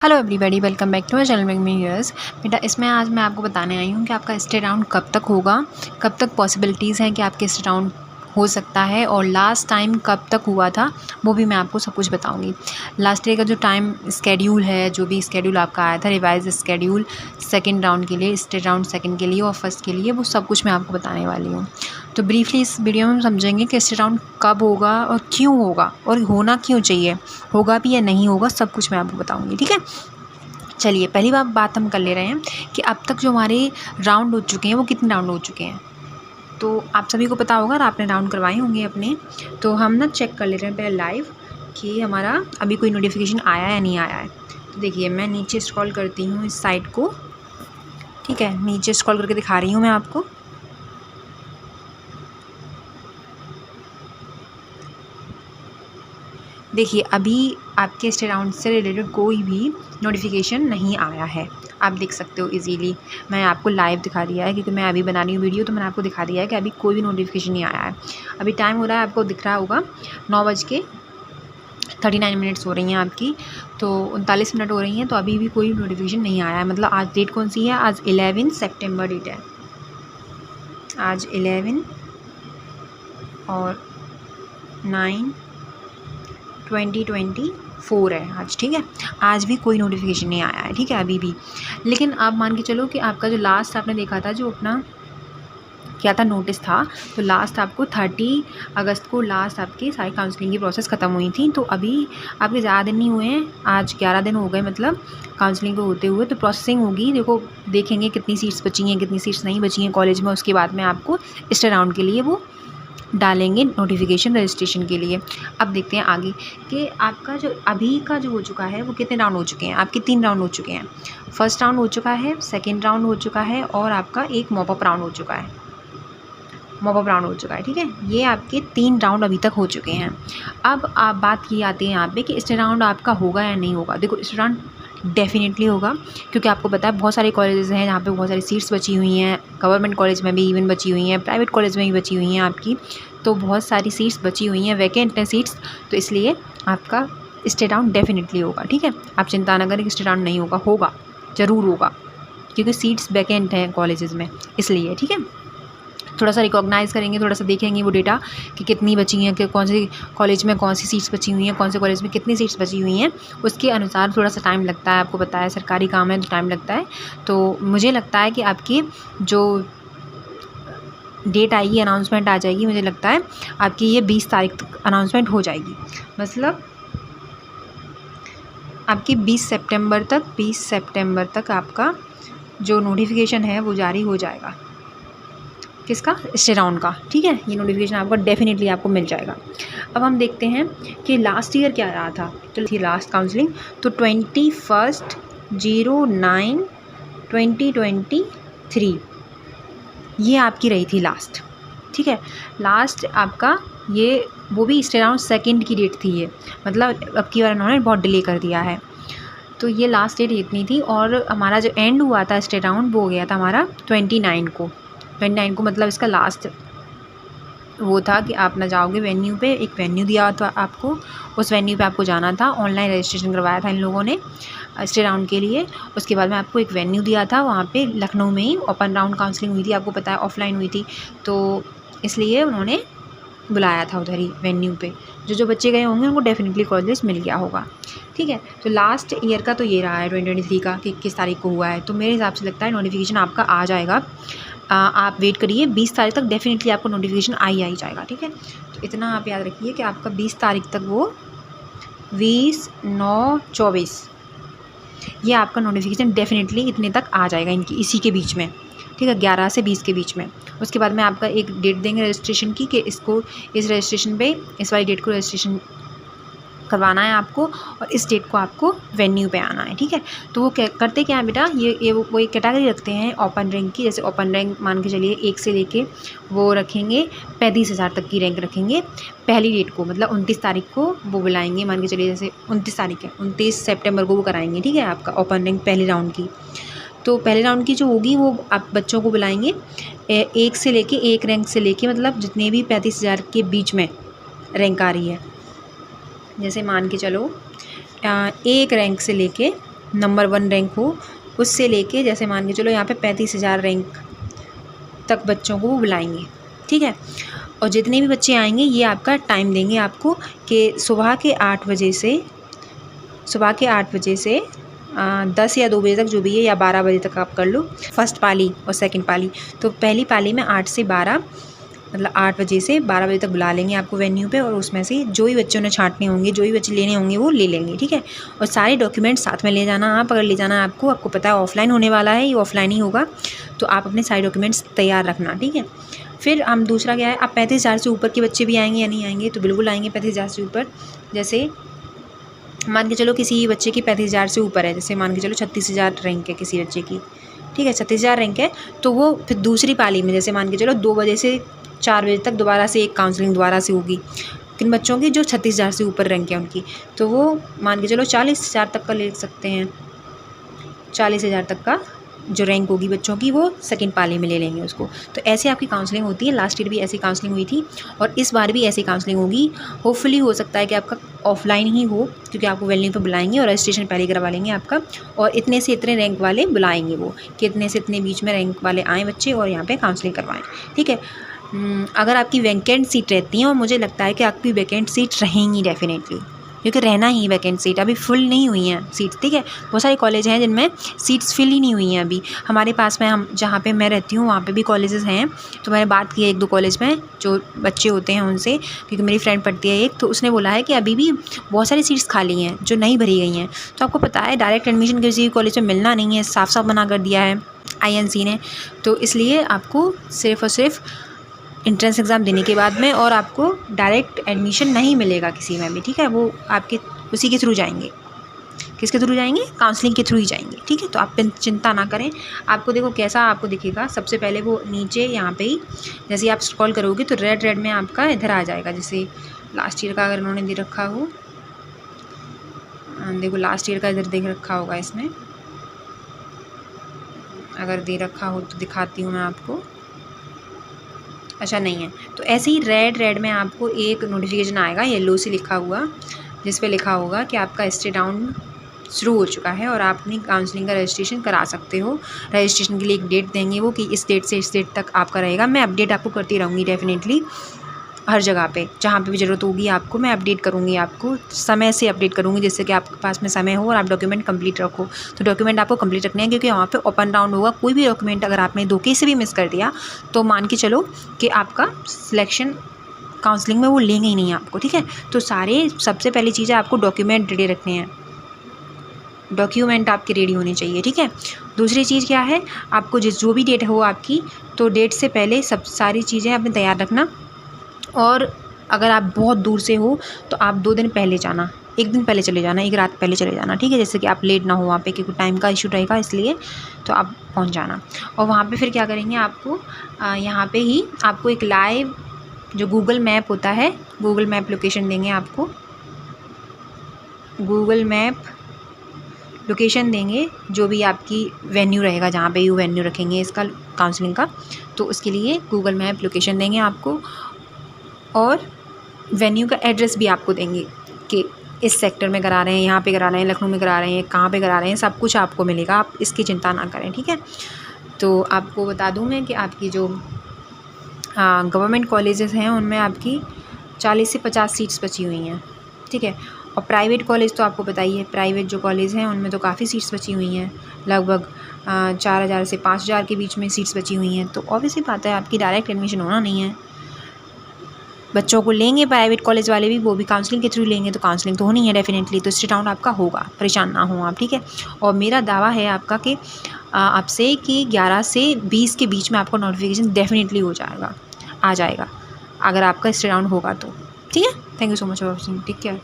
Hello everybody, welcome back to my channel में yours. बेटा इसमें आज मैं आपको बताने आई हूँ कि आपका स्टेट राउंड कब तक होगा, कब तक पॉसिबिलिटीज़ हैं कि आपके स्टेट राउंड हो सकता है, और लास्ट टाइम कब तक हुआ था वो भी मैं आपको सब कुछ बताऊँगी। लास्ट ईयर का जो टाइम स्केड्यूल है, जो भी स्केड्यूल आपका आया था रिवाइज स्केड्यूल सेकेंड राउंड के लिए, स्टेट राउंड सेकेंड के लिए और फर्स्ट के लिए, वो सब कुछ मैं आपको बताने वाली हूँ। तो ब्रीफली इस वीडियो में हम समझेंगे कि स्टेट राउंड कब होगा और क्यों होगा और होना क्यों चाहिए, होगा भी या नहीं होगा, सब कुछ मैं आपको बताऊँगी। ठीक है, चलिए पहली बात हम कर ले रहे हैं कि अब तक जो हमारे राउंड हो चुके हैं वो कितने राउंड हो चुके हैं। तो आप सभी को पता होगा और आपने राउंड करवाए होंगे अपने। तो हम ना चेक कर ले रहे हैं पहले लाइव कि हमारा अभी कोई नोटिफिकेशन आया या नहीं आया है। तो देखिए मैं नीचे स्क्रॉल करती हूँ इस साइट को। ठीक है, नीचे स्क्रॉल करके दिखा रही हूँ मैं आपको। देखिए अभी आपके स्टेट राउंड से रिलेटेड कोई भी नोटिफिकेशन नहीं आया है, आप देख सकते हो इजीली। मैं आपको लाइव दिखा दिया है क्योंकि मैं अभी बना रही हूँ वीडियो, तो मैंने आपको दिखा दिया है कि अभी कोई भी नोटिफिकेशन नहीं आया है। अभी टाइम हो रहा है, आपको दिख रहा होगा 9:39 हो रही हैं आपकी, तो 39 मिनट हो रही हैं। तो अभी भी कोई नोटिफिकेशन नहीं आया है। मतलब आज डेट कौन सी है, आज 11 सितंबर डेट है। आज 11 और 9/2024 है आज। ठीक है, आज भी कोई नोटिफिकेशन नहीं आया है। ठीक है अभी भी। लेकिन आप मान के चलो कि आपका जो लास्ट आपने देखा था, जो अपना क्या था नोटिस था, तो लास्ट आपको 30 अगस्त को लास्ट आपकी सारी काउंसलिंग की प्रोसेस ख़त्म हुई थी। तो अभी आपके ज़्यादा दिन नहीं हुए हैं, आज 11 दिन हो गए मतलब काउंसलिंग को होते हुए। तो प्रोसेसिंग होगी, देखो देखेंगे कितनी सीट्स बची हैं कितनी सीट्स नहीं बची हैं कॉलेज में। उसके बाद में आपको स्टेट राउंड के लिए वो डालेंगे नोटिफिकेशन रजिस्ट्रेशन के लिए। अब देखते हैं आगे कि आपका जो अभी का जो हो चुका है वो कितने राउंड हो चुके हैं। आपके 3 राउंड हो चुके हैं। फर्स्ट राउंड हो चुका है, सेकेंड राउंड हो चुका है और आपका एक मॉपअप राउंड हो चुका है। मॉपअप राउंड हो चुका है। ठीक है, ये आपके 3 राउंड अभी तक हो चुके हैं। अब आप बात की आती है यहाँ पे कि स्टेट राउंड आपका होगा या नहीं होगा। देखो स्टेट राउंड डेफिनेटली होगा, क्योंकि आपको पता है बहुत सारे कॉलेजेस हैं जहाँ पे बहुत सारी सीट्स बची हुई हैं। गवर्नमेंट कॉलेज में भी इवन बची हुई हैं, प्राइवेट कॉलेज में भी बची हुई हैं आपकी। तो बहुत सारी सीट्स बची हुई हैं, वैकेंट हैं सीट्स। तो इसलिए आपका स्टेट राउंड डेफिनेटली होगा। ठीक है, आप चिंता ना करें कि स्टेट राउंड नहीं होगा, होगा ज़रूर होगा, क्योंकि सीट्स वैकेंट हैं कॉलेजेस में इसलिए। ठीक है, थोड़ा सा रिकॉग्नाइज़ करेंगे, थोड़ा सा देखेंगे वो डेटा कि कितनी बची हैं, कि कौन सी कॉलेज में कौन सी सीट्स बची हुई हैं, कौन से कॉलेज में कितनी सीट्स बची हुई हैं। उसके अनुसार थोड़ा सा टाइम लगता है, आपको पता है सरकारी काम है तो टाइम लगता है। तो मुझे लगता है कि आपकी जो डेट आएगी, अनाउंसमेंट आ जाएगी, मुझे लगता है आपकी ये 20 तारीख तक अनाउंसमेंट हो जाएगी। मतलब आपकी 20 सितंबर तक आपका जो नोटिफिकेशन है वो जारी हो जाएगा। किसका, स्टेट राउंड का। ठीक है, ये नोटिफिकेशन आपको डेफिनेटली आपको मिल जाएगा। अब हम देखते हैं कि लास्ट ईयर क्या रहा था। तो थी लास्ट काउंसलिंग तो 21/09/2023 ये आपकी रही थी लास्ट। ठीक है, लास्ट आपका ये वो भी स्टेट राउंड सेकेंड की डेट थी ये, मतलब अब की बार उन्होंने बहुत डिले कर दिया है। तो ये लास्ट डेट इतनी थी, और हमारा जो एंड हुआ था स्टेट राउंड वो हो गया था हमारा 29 को। मतलब इसका लास्ट वो था कि आप ना जाओगे वेन्यू पे, एक वेन्यू दिया था आपको, उस वेन्यू पे आपको जाना था। ऑनलाइन रजिस्ट्रेशन करवाया था इन लोगों ने स्टेट राउंड के लिए। उसके बाद में आपको एक वेन्यू दिया था, वहाँ पे लखनऊ में ही ओपन राउंड काउंसलिंग हुई थी, आपको पता है ऑफलाइन हुई थी। तो इसलिए उन्होंने बुलाया था उधर ही वेन्यू पे। जो बच्चे गए होंगे उनको डेफिनेटली कॉलेज मिल गया होगा। ठीक है, तो लास्ट ईयर का तो ये रहा है 2023 का कि 21 तारीख को हुआ है। तो मेरे हिसाब से लगता है नोटिफिकेशन आपका आ जाएगा। आप वेट करिए, 20 तारीख तक डेफिनेटली आपको नोटिफिकेशन आ ही जाएगा। ठीक है, तो इतना आप याद रखिए कि आपका 20 तारीख तक वो 20/9/24 ये आपका नोटिफिकेशन डेफिनेटली इतने तक आ जाएगा, इनकी इसी के बीच में। ठीक है, 11 से 20 के बीच में। उसके बाद में आपका एक डेट देंगे रजिस्ट्रेशन की कि इसको इस रजिस्ट्रेशन पे इस वाली डेट को रजिस्ट्रेशन करवाना है आपको, और इस डेट को आपको वेन्यू पे आना है। ठीक है, तो वो करते क्या है बेटा, ये वो एक कैटेगरी रखते हैं ओपन रैंक की। जैसे ओपन रैंक मान के चलिए 1 से लेके वो रखेंगे 35,000 तक की रैंक रखेंगे पहली डेट को, मतलब 29 तारीख को वो बुलाएंगे। मान के चलिए जैसे 29 तारीख है, 29 सितंबर को वो कराएंगे। ठीक है, आपका ओपन रैंक पहले राउंड की। तो पहले राउंड की जो होगी वो आप बच्चों को बुलाएंगे 1 से लेके 1 रैंक से लेके, मतलब जितने भी 35,000 के बीच में रैंक आ रही है। जैसे मान के चलो 1 रैंक से लेके नंबर 1 रैंक हो, उससे लेके जैसे मान के चलो यहाँ पे 35,000 रैंक तक बच्चों को वो बुलाएंगे, ठीक है। और जितने भी बच्चे आएंगे ये आपका टाइम देंगे आपको कि सुबह के 8 बजे से 10 या 2 बजे तक जो भी है, या 12 बजे तक आप कर लो, फर्स्ट पाली और सेकंड पाली। तो पहली पाली में 8 से 12, मतलब 8 बजे से 12 बजे तक बुला लेंगे आपको वेन्यू पे, और उसमें से जो भी बच्चों ने छांटने होंगे, जो भी बच्चे लेने होंगे वो ले लेंगे, ठीक है। और सारे डॉक्यूमेंट साथ में ले जाना आप, अगर ले जाना है आपको पता है ऑफलाइन होने वाला है, ये ऑफलाइन ही होगा, तो आप अपने सारे डॉक्यूमेंट्स तैयार रखना, ठीक है। फिर हम दूसरा क्या है, आप 35,000 से ऊपर के बच्चे भी आएंगे या नहीं आएंगे, तो बिल्कुल आएंगे 35,000 से ऊपर। जैसे मान के चलो किसी बच्चे की 35,000 से ऊपर है, जैसे मान के चलो 36,000 रैंक है किसी बच्चे की, ठीक है, 36,000 रैंक है, तो वो फिर दूसरी पाली में जैसे मान के चलो 2 बजे से 4 बजे तक दोबारा से एक काउंसलिंग दोबारा से होगी किन बच्चों की जो 36,000 से ऊपर रैंक है उनकी, तो वो मान के चलो 40,000 तक का ले सकते हैं। 40,000 तक का जो रैंक होगी बच्चों की वो सेकंड पाली में ले लेंगे उसको। तो ऐसे आपकी काउंसलिंग होती है। लास्ट ईयर भी ऐसी काउंसलिंग हुई थी और इस बार भी ऐसी काउंसलिंग होगी। होपफुली हो सकता है कि आपका ऑफलाइन ही हो, क्योंकि आपको वेन्यू पे बुलाएंगे और रजिस्ट्रेशन पहले करवा लेंगे आपका, और इतने से इतने रैंक वाले बुलाएंगे वो, कि इतने से इतने बीच में रैंक वाले आएँ बच्चे और यहाँ पर काउंसलिंग करवाएँ, ठीक है। अगर आपकी वैकेंट सीट रहती हैं, और मुझे लगता है कि आपकी वैकेंट सीट रहेंगी डेफिनेटली, क्योंकि रहना ही वैकेंट सीट, अभी फुल नहीं हुई हैं सीट्स, ठीक है। बहुत सारे कॉलेज हैं जिनमें सीट्स फिल ही नहीं हुई हैं अभी। हमारे पास में, हम जहाँ पे मैं रहती हूँ वहाँ पे भी कॉलेजेस हैं, तो मैंने बात की है 1-2 कॉलेज में जो बच्चे होते हैं उनसे, क्योंकि मेरी फ्रेंड पढ़ती है एक, तो उसने बोला है कि अभी भी बहुत सारी सीट्स खाली हैं जो नहीं भरी गई हैं। तो आपको पता है डायरेक्ट एडमिशन किसी भी कॉलेज में मिलना नहीं है, साफ साफ मना कर दिया है INC ने। तो इसलिए आपको सिर्फ़ और सिर्फ एंट्रेंस एग्ज़ाम देने के बाद में, और आपको डायरेक्ट एडमिशन नहीं मिलेगा किसी में भी, ठीक है। वो आपके उसी के थ्रू जाएंगे। किसके थ्रू जाएंगे? काउंसलिंग के थ्रू ही जाएंगे, ठीक है। तो आप चिंता ना करें। आपको देखो कैसा आपको दिखेगा, सबसे पहले वो नीचे यहाँ पे ही जैसे आप स्क्रॉल करोगे तो रेड में आपका इधर आ जाएगा, जैसे लास्ट ईयर का अगर उन्होंने दे रखा हो, देखो लास्ट ईयर का इधर देख रखा होगा इसमें, अगर दे रखा हो तो दिखाती हूँ मैं आपको। अच्छा नहीं है, तो ऐसे ही रेड में आपको एक नोटिफिकेशन आएगा येलो से लिखा हुआ, जिस पे लिखा होगा कि आपका स्टे डाउन शुरू हो चुका है और आप अपनी काउंसलिंग का रजिस्ट्रेशन करा सकते हो। रजिस्ट्रेशन के लिए एक डेट देंगे वो, कि इस डेट से इस डेट तक आपका रहेगा। मैं अपडेट आपको करती रहूँगी डेफिनेटली, हर जगह पे जहाँ पे भी ज़रूरत होगी आपको मैं अपडेट करूँगी, आपको समय से अपडेट करूँगी, जिससे कि आपके पास में समय हो और आप डॉक्यूमेंट कंप्लीट रखो। तो डॉक्यूमेंट आपको कंप्लीट रखने हैं, क्योंकि वहाँ पे ओपन राउंड होगा। कोई भी डॉक्यूमेंट अगर आपने धोखे से भी मिस कर दिया तो मान के चलो कि आपका सिलेक्शन काउंसलिंग में वो लेंगे ही नहीं आपको, ठीक है। तो सबसे पहली चीज़ है आपको डॉक्यूमेंट रेडी रखने हैं, डॉक्यूमेंट आपके रेडी होने चाहिए, ठीक है। दूसरी चीज़ क्या है, आपको जो भी डेट हो आपकी, तो डेट से पहले सब सारी चीज़ें आपने तैयार रखना। और अगर आप बहुत दूर से हो तो आप 2 दिन पहले जाना, 1 दिन पहले चले जाना, 1 रात पहले चले जाना, ठीक है, जैसे कि आप लेट ना हो वहाँ पे, क्योंकि टाइम का इशू रहेगा, इसलिए तो आप पहुँच जाना। और वहाँ पे फिर क्या करेंगे, आपको यहाँ पे ही आपको एक लाइव जो गूगल मैप होता है, गूगल मैप लोकेशन देंगे आपको, गूगल मैप लोकेशन देंगे, जो भी आपकी वेन्यू रहेगा, जहाँ पे यू वेन्यू रखेंगे इसका काउंसलिंग का, तो उसके लिए गूगल मैप लोकेशन देंगे आपको, और वेन्यू का एड्रेस भी आपको देंगे कि इस सेक्टर में करा रहे हैं, यहाँ पे करा रहे हैं, लखनऊ में करा रहे हैं, कहाँ पे करा रहे हैं, सब कुछ आपको मिलेगा, आप इसकी चिंता ना करें, ठीक है। तो आपको बता दूँ मैं कि आपकी जो गवर्नमेंट कॉलेजेस हैं उनमें आपकी 40 से 50 सीट्स बची हुई हैं, ठीक है। और प्राइवेट कॉलेज तो आपको पता ही है, प्राइवेट जो कॉलेज हैं उनमें तो काफ़ी सीट्स बची हुई हैं, लगभग 4,000 से 5,000 के बीच में सीट्स बची हुई हैं। तो ऑब्वियसली बात है आपकी डायरेक्ट एडमिशन होना नहीं है, बच्चों को लेंगे प्राइवेट कॉलेज वाले भी, वो भी काउंसलिंग के थ्रू लेंगे, तो काउंसलिंग तो होनी है डेफिनेटली। तो स्टे डाउन आपका होगा, परेशान ना हो आप, ठीक है। और मेरा दावा है आपका कि आपसे कि 11 से 20 के बीच में आपको नोटिफिकेशन डेफिनेटली आ जाएगा, अगर आपका स्टे डाउन होगा तो, ठीक है। Thank you so much for watching, take care.